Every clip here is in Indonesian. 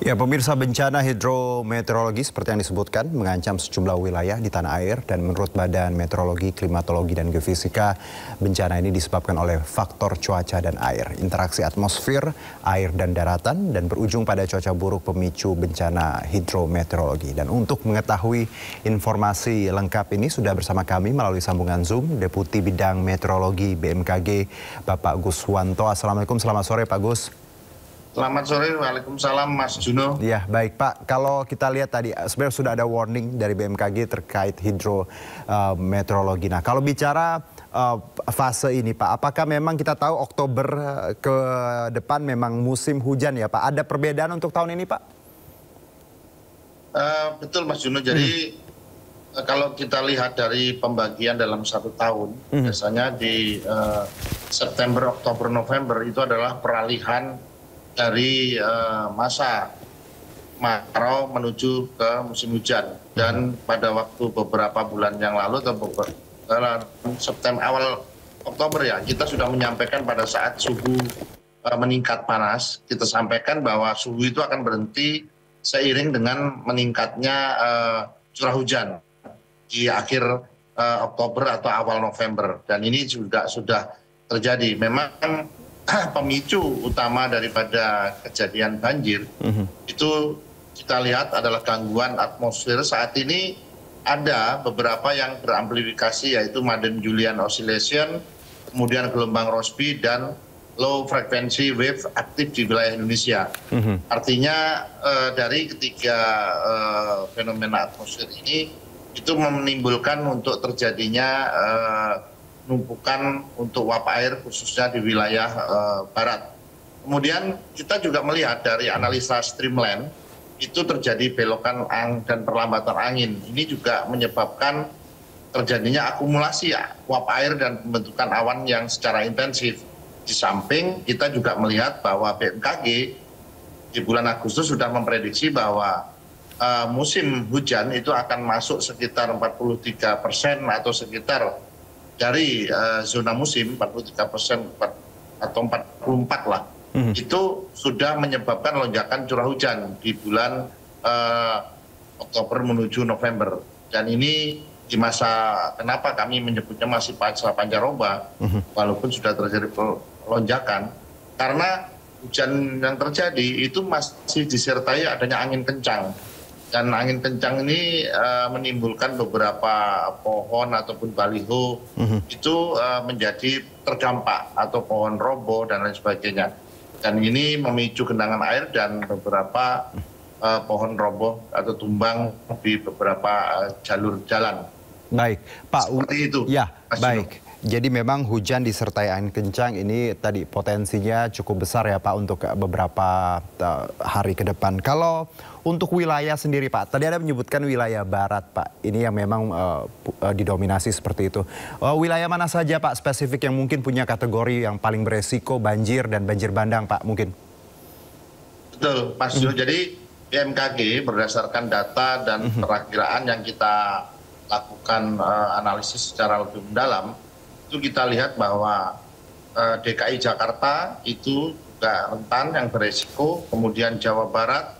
Ya, pemirsa, bencana hidrometeorologi seperti yang disebutkan mengancam sejumlah wilayah di tanah air, dan menurut Badan Meteorologi, Klimatologi, dan Geofisika, bencana ini disebabkan oleh faktor cuaca dan air, interaksi atmosfer, air, dan daratan, dan berujung pada cuaca buruk pemicu bencana hidrometeorologi. Dan untuk mengetahui informasi lengkap ini sudah bersama kami melalui sambungan Zoom Deputi Bidang Meteorologi BMKG, Bapak Guswanto. Assalamualaikum, selamat sore Pak Gus. Selamat sore, waalaikumsalam Mas Juno. Ya, baik Pak. Kalau kita lihat tadi sebenarnya sudah ada warning dari BMKG terkait hidrometeorologi. Nah, kalau bicara fase ini Pak, apakah memang kita tahu Oktober ke depan memang musim hujan ya Pak? Ada perbedaan untuk tahun ini Pak? Betul Mas Juno, jadi kalau kita lihat dari pembagian dalam satu tahun, biasanya di September, Oktober, November itu adalah peralihan dari masa kemarau menuju ke musim hujan. Dan pada waktu beberapa bulan yang lalu atau September, awal Oktober ya, kita sudah menyampaikan pada saat suhu meningkat panas, kita sampaikan bahwa suhu itu akan berhenti seiring dengan meningkatnya curah hujan di akhir Oktober atau awal November. Dan ini juga sudah terjadi. Memang pemicu utama daripada kejadian banjir itu kita lihat adalah gangguan atmosfer. Saat ini ada beberapa yang beramplifikasi, yaitu Madden-Julian Oscillation, kemudian gelombang Rossby, dan low frequency wave aktif di wilayah Indonesia. Artinya dari ketiga fenomena atmosfer ini itu menimbulkan untuk terjadinya penumpukan untuk uap air khususnya di wilayah barat. Kemudian kita juga melihat dari analisa streamline itu terjadi belokan dan perlambatan angin. Ini juga menyebabkan terjadinya akumulasi uap air dan pembentukan awan yang secara intensif. Di samping kita juga melihat bahwa BMKG di bulan Agustus sudah memprediksi bahwa musim hujan itu akan masuk sekitar 43% atau sekitar dari zona musim 43% atau 44 lah. Itu sudah menyebabkan lonjakan curah hujan di bulan Oktober menuju November. Dan ini di masa, kenapa kami menyebutnya masih masa pancaroba, walaupun sudah terjadi lonjakan, karena hujan yang terjadi itu masih disertai adanya angin kencang. Dan angin kencang ini menimbulkan beberapa pohon ataupun baliho itu menjadi terdampak, atau pohon roboh dan lain sebagainya. Dan ini memicu genangan air dan beberapa pohon roboh atau tumbang di beberapa jalur jalan. Baik, Pak. Seperti itu. Ya, baik. Jadi memang hujan disertai angin kencang ini tadi potensinya cukup besar ya Pak untuk beberapa hari ke depan. Kalau untuk wilayah sendiri Pak, tadi ada menyebutkan wilayah barat Pak, ini yang memang didominasi seperti itu. Wilayah mana saja Pak spesifik yang mungkin punya kategori yang paling beresiko banjir dan banjir bandang Pak mungkin? Betul Pak Sio, jadi BMKG berdasarkan data dan perakiraan yang kita lakukan analisis secara lebih mendalam, itu kita lihat bahwa DKI Jakarta itu juga rentan yang beresiko, kemudian Jawa Barat,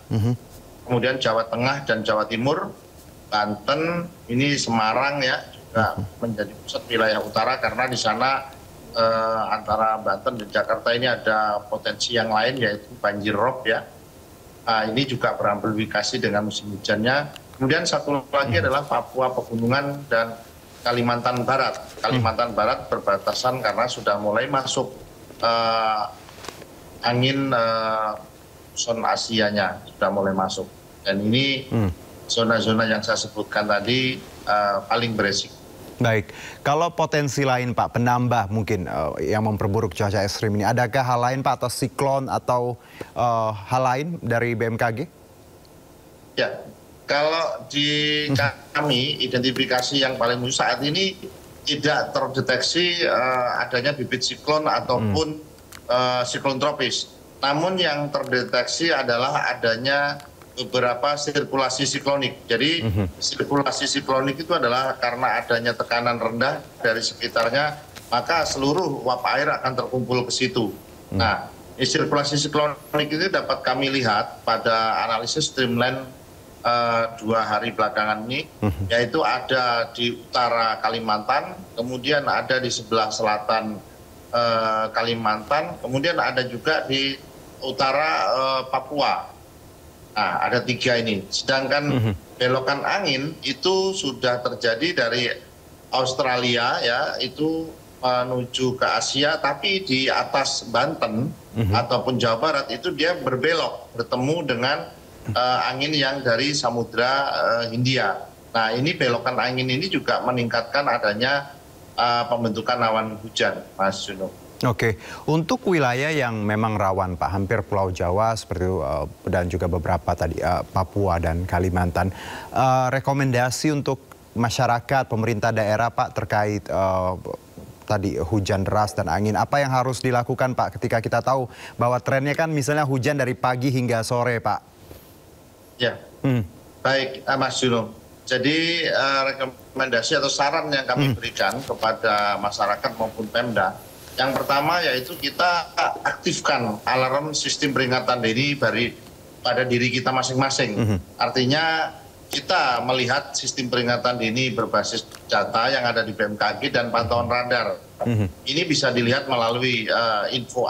kemudian Jawa Tengah dan Jawa Timur, Banten, ini Semarang ya juga menjadi pusat wilayah utara, karena di sana antara Banten dan Jakarta ini ada potensi yang lain, yaitu banjir rob ya. Ini juga beramplifikasi dengan musim hujannya. Kemudian satu lagi adalah Papua Pegunungan dan Kalimantan Barat. Kalimantan Barat berbatasan karena sudah mulai masuk angin muson Asianya, sudah mulai masuk. Dan ini zona-zona yang saya sebutkan tadi paling beresiko. Baik, kalau potensi lain Pak, penambah mungkin yang memperburuk cuaca ekstrim ini, adakah hal lain Pak, atau siklon atau hal lain dari BMKG? Ya, kalau di kami identifikasi yang paling muncul saat ini tidak terdeteksi adanya bibit siklon ataupun siklon tropis. Namun yang terdeteksi adalah adanya beberapa sirkulasi siklonik. Jadi sirkulasi siklonik itu adalah karena adanya tekanan rendah dari sekitarnya, maka seluruh uap air akan terkumpul ke situ. Nah, sirkulasi siklonik itu dapat kami lihat pada analisis streamline 2 hari belakangan ini, yaitu ada di utara Kalimantan, kemudian ada di sebelah selatan Kalimantan, kemudian ada juga di utara Papua. Nah, ada 3 ini. Sedangkan belokan angin itu sudah terjadi dari Australia, ya, itu menuju ke Asia, tapi di atas Banten ataupun Jawa Barat itu dia berbelok, bertemu dengan angin yang dari Samudra Hindia. Nah, ini belokan angin ini juga meningkatkan adanya pembentukan awan hujan, Mas Juno. Oke, untuk wilayah yang memang rawan Pak, hampir Pulau Jawa seperti itu, dan juga beberapa tadi Papua dan Kalimantan, rekomendasi untuk masyarakat, pemerintah daerah Pak terkait tadi hujan deras dan angin, apa yang harus dilakukan Pak ketika kita tahu bahwa trennya kan misalnya hujan dari pagi hingga sore Pak? Ya, baik Mas Juno. Jadi rekomendasi atau saran yang kami berikan kepada masyarakat maupun Pemda, yang pertama yaitu kita aktifkan alarm sistem peringatan dini pada diri kita masing-masing. Artinya kita melihat sistem peringatan dini berbasis data yang ada di BMKG dan pantauan radar. Ini bisa dilihat melalui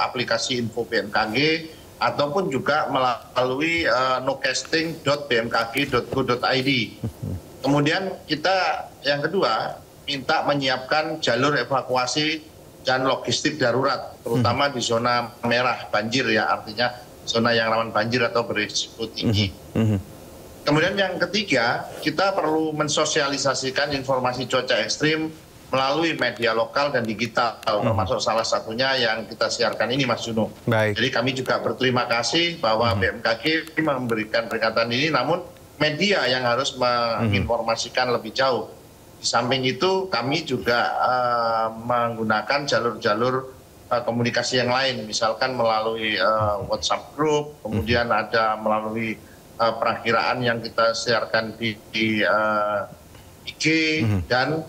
aplikasi info BMKG ataupun juga melalui nocasting.bmkg.go.id. Kemudian kita yang kedua minta menyiapkan jalur evakuasi dan logistik darurat, terutama di zona merah banjir, ya, artinya zona yang rawan banjir atau berisiko tinggi. Kemudian yang ketiga, kita perlu mensosialisasikan informasi cuaca ekstrim melalui media lokal dan digital, termasuk salah satunya yang kita siarkan ini, Mas Juno. Baik. Jadi kami juga berterima kasih bahwa BMKG memberikan peringatan ini, namun media yang harus menginformasikan lebih jauh. Di samping itu, kami juga menggunakan jalur-jalur komunikasi yang lain, misalkan melalui WhatsApp group, kemudian ada melalui perakiraan yang kita siarkan di IG, dan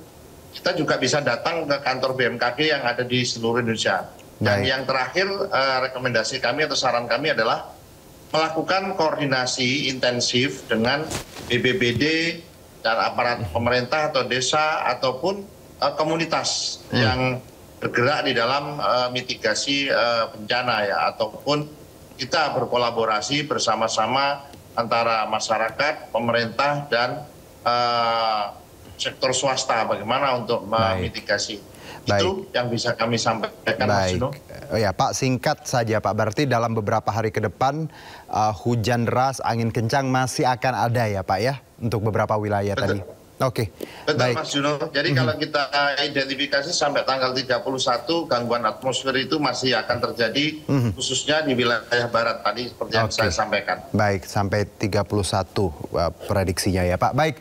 kita juga bisa datang ke kantor BMKG yang ada di seluruh Indonesia. Dan yang terakhir, rekomendasi kami atau saran kami adalah melakukan koordinasi intensif dengan BPBD dan aparat pemerintah atau desa ataupun komunitas yang bergerak di dalam mitigasi bencana, ya, ataupun kita berkolaborasi bersama-sama antara masyarakat, pemerintah, dan sektor swasta, bagaimana untuk memitigasi. Itu yang bisa kami sampaikan, Mas Juno. Ya Pak, singkat saja Pak, berarti dalam beberapa hari ke depan hujan deras, angin kencang masih akan ada ya Pak ya, untuk beberapa wilayah tadi? Oke. Betul, Mas Juno. Jadi kalau kita identifikasi sampai tanggal 31 gangguan atmosfer itu masih akan terjadi, khususnya di wilayah barat tadi seperti yang saya sampaikan. Baik, sampai 31 prediksinya ya Pak. Baik,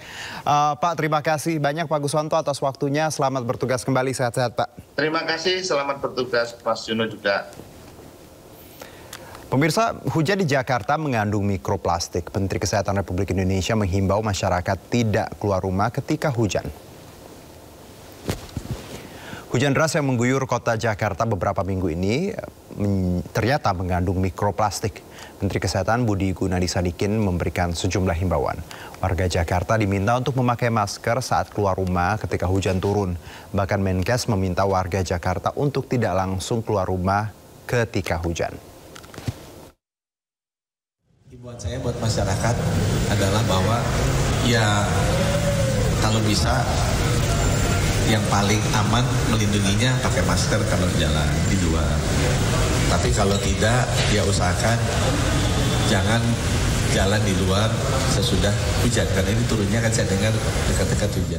Pak, terima kasih banyak Pak Guswanto atas waktunya. Selamat bertugas kembali, sehat-sehat Pak. Terima kasih, selamat bertugas Mas Juno juga. Pemirsa, hujan di Jakarta mengandung mikroplastik. Menteri Kesehatan Republik Indonesia menghimbau masyarakat tidak keluar rumah ketika hujan. Hujan deras yang mengguyur kota Jakarta beberapa minggu ini ternyata mengandung mikroplastik. Menteri Kesehatan Budi Gunadisadikin memberikan sejumlah himbauan. Warga Jakarta diminta untuk memakai masker saat keluar rumah ketika hujan turun. Bahkan Menkes meminta warga Jakarta untuk tidak langsung keluar rumah ketika hujan. Buat saya, buat masyarakat adalah bahwa ya kalau bisa yang paling aman melindunginya pakai masker kalau jalan di luar. Tapi kalau tidak, ya usahakan jangan jalan di luar sesudah hujan, karena ini turunnya kan saya dengar dekat-dekat hujan.